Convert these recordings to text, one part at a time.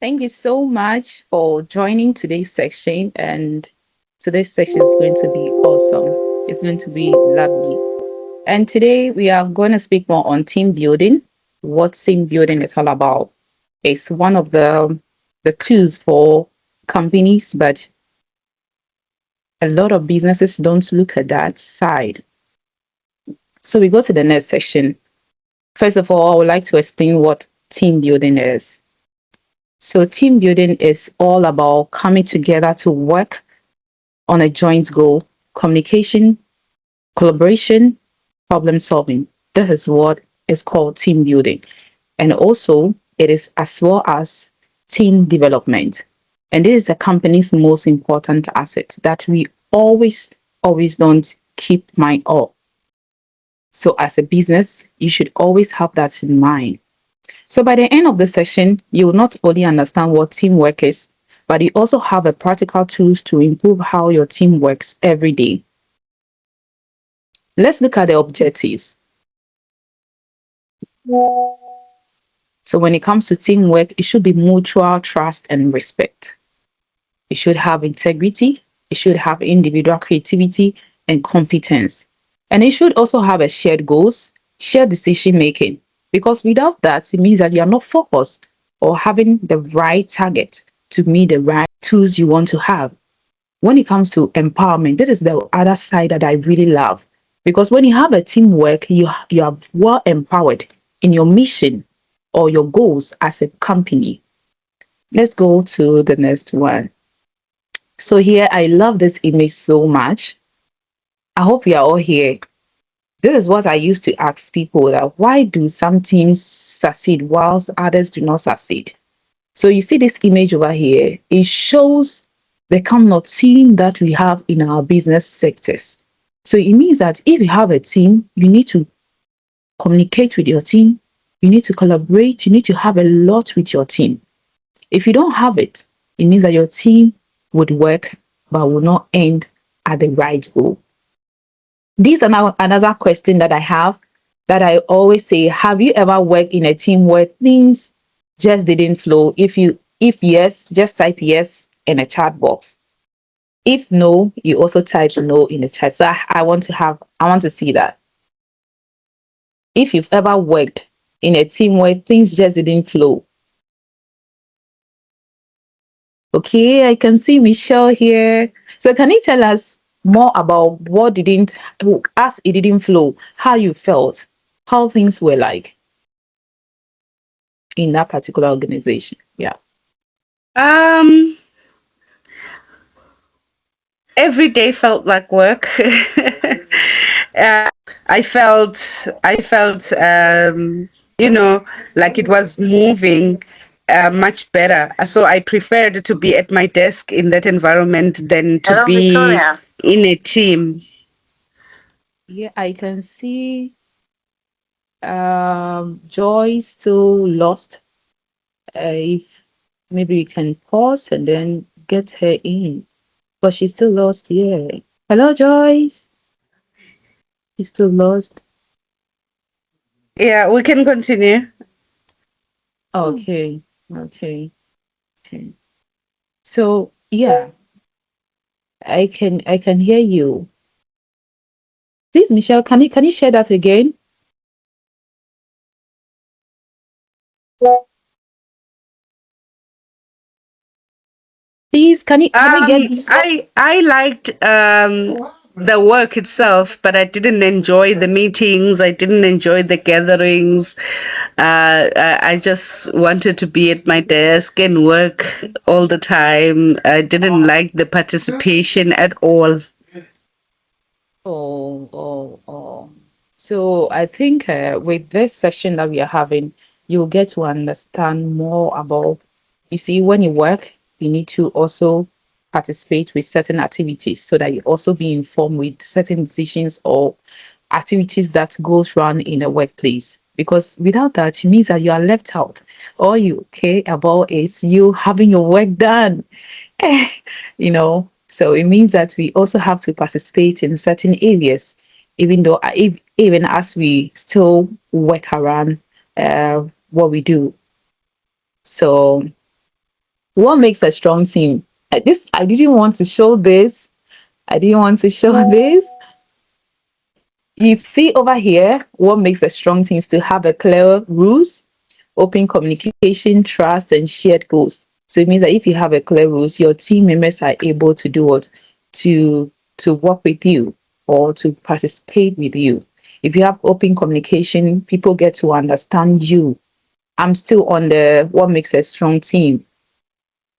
Thank you so much for joining today's section. And today's section is going to be awesome. It's going to be lovely. And today we are going to speak more on team building. What team building is all about. It's one of the tools for companies, but a lot of businesses don't look at that side. So we go to the next section. First of all, I would like to explain what team building is. So team building is all about coming together to work on a joint goal, communication, collaboration, problem solving. This is what is called team building. And also, it is as well as team development. And this is a company's most important asset that we always don't keep mind of. So, as a business, you should always have that in mind. So, by the end of the session, you will not only understand what teamwork is, but you also have a practical tools to improve how your team works every day. Let's look at the objectives. So when it comes to teamwork, it should be mutual trust and respect. It should have integrity. It should have individual creativity and competence. And it should also have a shared goals, shared decision making. Because without that, it means that you are not focused or having the right target to meet the right tools you want to have. When it comes to empowerment, this is the other side that I really love. Because when you have a teamwork, you are well empowered in your mission or your goals as a company. Let's go to the next one. So here, I love this image so much. I hope we are all here. This is what I used to ask people, that why do some teams succeed whilst others do not succeed? So you see this image over here, it shows the kind of team that we have in our business sectors. So it means that if you have a team, you need to communicate with your team, you need to collaborate, you need to have a lot with your team. If you don't have it, it means that your team would work but will not end at the right goal. These are now another question that I have, that I always say, have you ever worked in a team where things just didn't flow? If yes, just type yes in a chat box. If no, you also type no in the chat. So I want to see that. If you've ever worked in a team where things just didn't flow. Okay, I can see Michelle here. So can you tell us more about as it didn't flow, how you felt, how things were like in that particular organization? Yeah. Um, every day felt like work. I felt, like it was moving much better. So I preferred to be at my desk in that environment than to Hello, be Victoria. in a team. Yeah, I can see Joy still lost. If maybe we can pause and then get her in. But she's still lost, yeah. Hello, Joyce. She's still lost. Yeah, we can continue. Okay, okay, okay. So yeah, I can hear you. Please, Michelle, can you share that again? Please, can I get I liked the work itself, but I didn't enjoy the meetings. I didn't enjoy the gatherings. I just wanted to be at my desk and work all the time. I didn't like the participation at all. oh. So I think with this session that we are having, you'll get to understand more about, you see, when you work, you need to also participate with certain activities so that you also be informed with certain decisions or activities that goes on in a workplace. Because without that, it means that you are left out. All you care about is you having your work done. So it means that we also have to participate in certain areas, even though even as we still work around what we do. So What makes a strong team? This I didn't want to show this. I didn't want to show this. You see over here, what makes a strong team is to have a clear rules, open communication, trust, and shared goals. So it means that if you have a clear rules, your team members are able to do what? To work with you or to participate with you. If you have open communication, people get to understand you. I'm still on the what makes a strong team.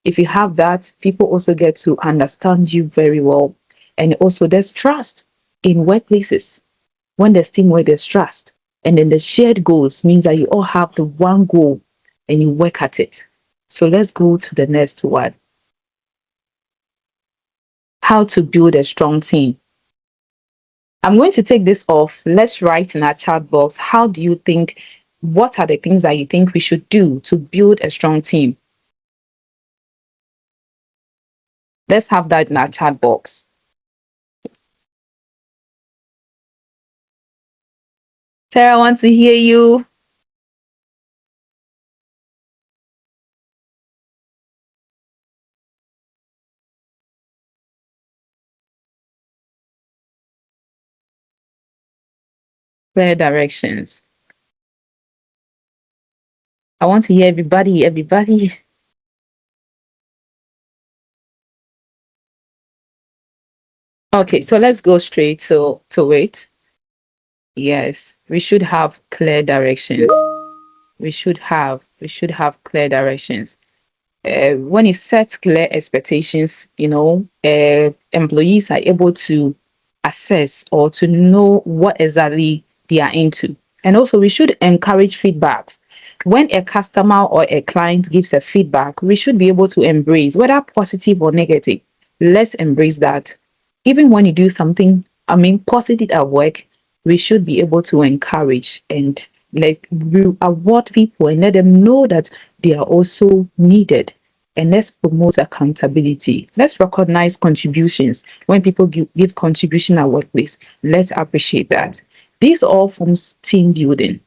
If you have that, people also get to understand you very well. And also there's trust in workplaces. When there's teamwork, there's trust. And then the shared goals means that you all have the one goal and you work at it. So let's go to the next one. How to build a strong team. I'm going to take this off. Let's write in our chat box. How do you think, what are the things that you think we should do to build a strong team? Let's have that in our chat box. Sarah wants to hear you. Clear directions. I want to hear everybody. Okay, so let's go straight to it. Yes, we should have clear directions. We should have clear directions. When you set clear expectations, employees are able to assess or to know what exactly they are into. And also we should encourage feedbacks. When a customer or a client gives a feedback, we should be able to embrace, whether positive or negative. Let's embrace that. Even when you do something, positive at work, we should be able to encourage and reward people and let them know that they are also needed. And let's promote accountability. Let's recognize contributions. When people give contribution at workplace, let's appreciate that. These all forms team building.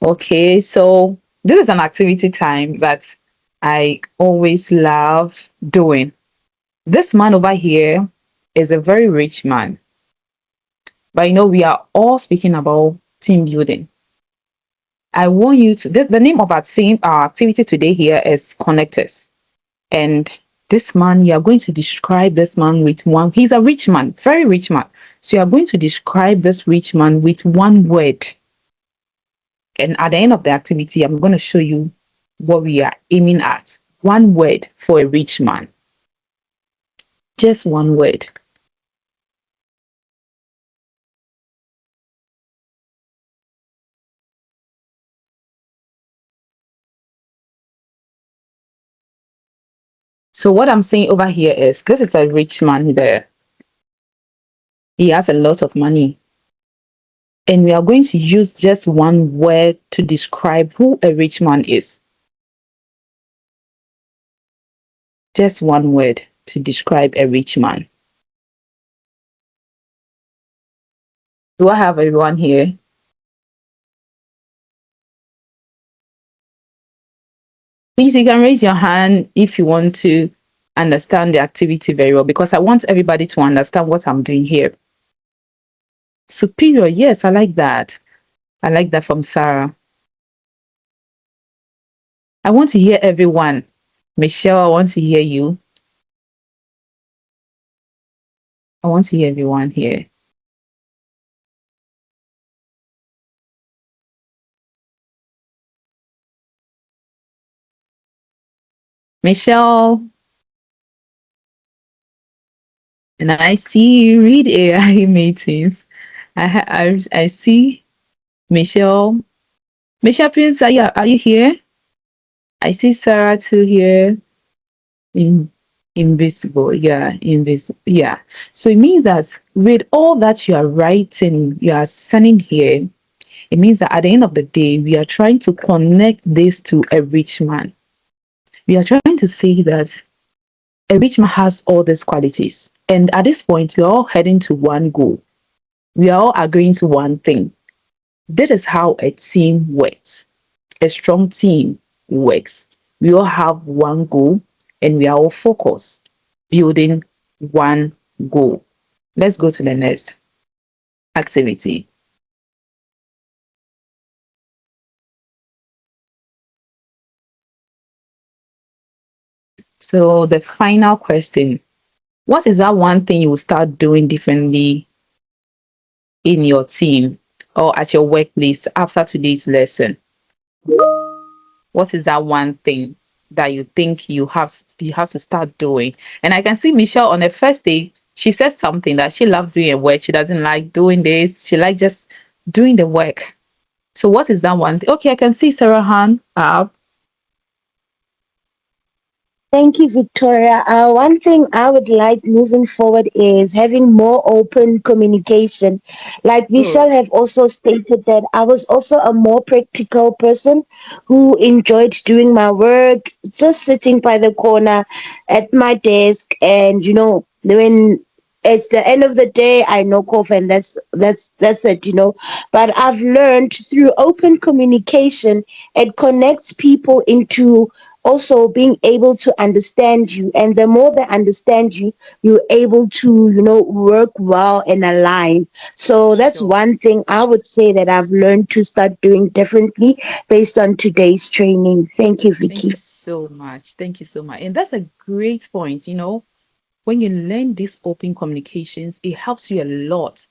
Okay, so this is an activity time that I always love doing. This man over here is a very rich man. But we are all speaking about team building. I want you to, the name of our activity today here is Connectors. And this man, you are going to describe this man with he's a rich man, very rich man. So you are going to describe this rich man with one word. And at the end of the activity, I'm going to show you what we are aiming at. One word for a rich man. Just one word. So what I'm saying over here is, this is a rich man there. He has a lot of money. And we are going to use just one word to describe who a rich man is. Just one word to describe a rich man. Do I have everyone here? Please, you can raise your hand if you want to understand the activity very well, because I want everybody to understand what I'm doing here. Superior, yes, I like that. I like that from Sarah. I want to hear everyone. Michelle, I want to hear you. I want to hear everyone here. Michelle. And I see you read AI meetings. I see Michelle. Michelle Prince, are you here? I see Sarah too here. Invisible, yeah, invisible, yeah. So it means that with all that you are writing, you are sending here, it means that at the end of the day, we are trying to connect this to a rich man. We are trying to say that a rich man has all these qualities. And at this point, we're all heading to one goal. We are all agreeing to one thing. That is how a team works. a strong team works. We all have one goal and we are all focused, building one goal. Let's go to the next activity. So the final question, what is that one thing you will start doing differently in your team or at your workplace after today's lesson? What is that one thing that you think you have to start doing? And I can see Michelle on the first day, she said something that she loved doing at work. She doesn't like doing this. She like just doing the work. So what is that one thing? Okay, I can see Sarah Han up. Thank you, Victoria. One thing I would like moving forward is having more open communication. Like Michelle Good. have also stated that I was also a more practical person who enjoyed doing my work, just sitting by the corner at my desk, and when it's the end of the day, I knock off, and that's it. But I've learned through open communication, it connects people into also being able to understand you, and the more they understand you, you're able to work well and align. So that's Sure. one thing I would say that I've learned to start doing differently based on today's training. Thank you, Thank Vicky. you so much. Thank you so much. And that's a great point. When you learn these open communications, it helps you a lot.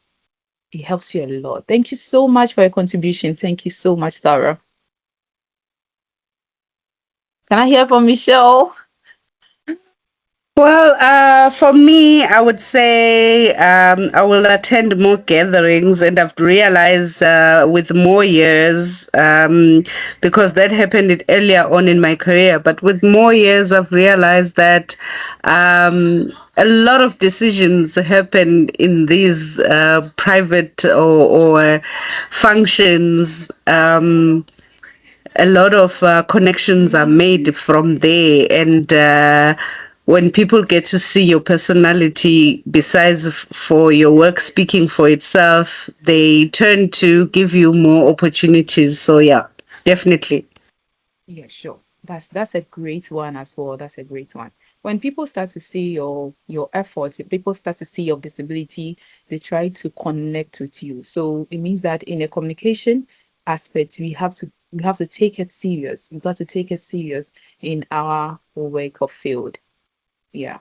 It helps you a lot. Thank you so much for your contribution. Thank you so much, Sarah. Can I hear from Michelle? Well, for me, I would say I will attend more gatherings, and I've realized with more years, because that happened earlier on in my career, but with more years, I've realized that a lot of decisions happen in these private or functions. A lot of connections are made from there, and when people get to see your personality besides for your work speaking for itself, they turn to give you more opportunities. So yeah, definitely. Yeah, sure. That's a great one as well. That's a great one. When people start to see your efforts, if people start to see your visibility, they try to connect with you. So it means that in a communication aspect, we have to take it serious. We've got to take it serious in our work or field. Yeah.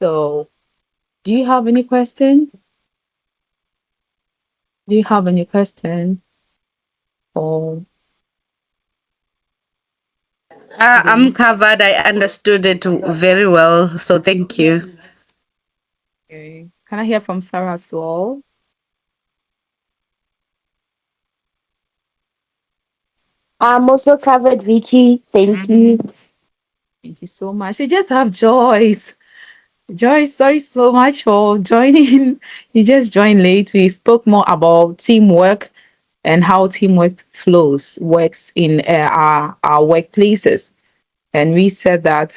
So do you have any question? Do you have any question? Or I'm then covered. I understood it very well. So thank you. okay. Can I hear from Sarah as well? I'm also covered, Vicky. Thank you. Thank you so much. We just have Joyce. Joyce, sorry so much for joining. You just joined late. We spoke more about teamwork and how teamwork works in our workplaces. And we said that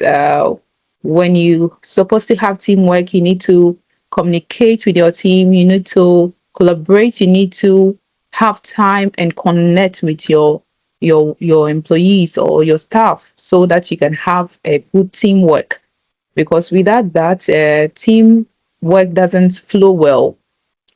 when you supposed to have teamwork, you need to communicate with your team, you need to collaborate, you need to have time and connect with your employees or your staff so that you can have a good teamwork. Because without that, team work doesn't flow well.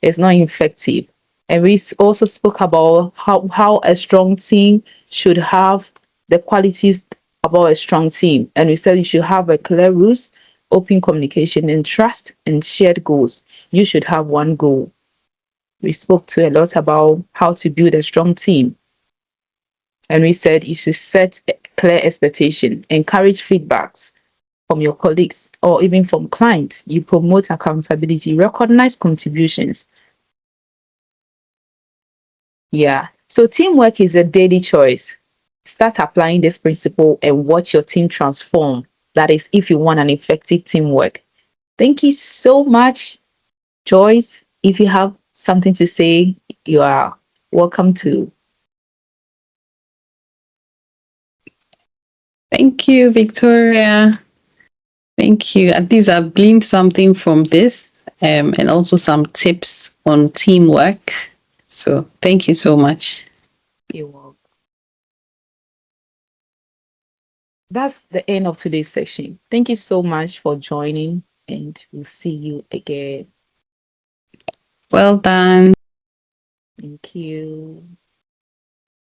It's not effective. And we also spoke about how a strong team should have the qualities about a strong team. And we said you should have a clear rules, open communication, and trust and shared goals. You should have one goal. We spoke to a lot about how to build a strong team. And we said you should set a clear expectation, encourage feedbacks from your colleagues or even from clients. You promote accountability, recognize contributions. Yeah. So teamwork is a daily choice. Start applying this principle and watch your team transform. That is, if you want an effective teamwork. Thank you so much, Joyce. If you have something to say, you are welcome to. Thank you, Victoria. Thank you. At least I've gleaned something from this, and also some tips on teamwork. So thank you so much. You're welcome. that's the end of today's session. Thank you so much for joining, and we'll see you again. Well done. Thank you.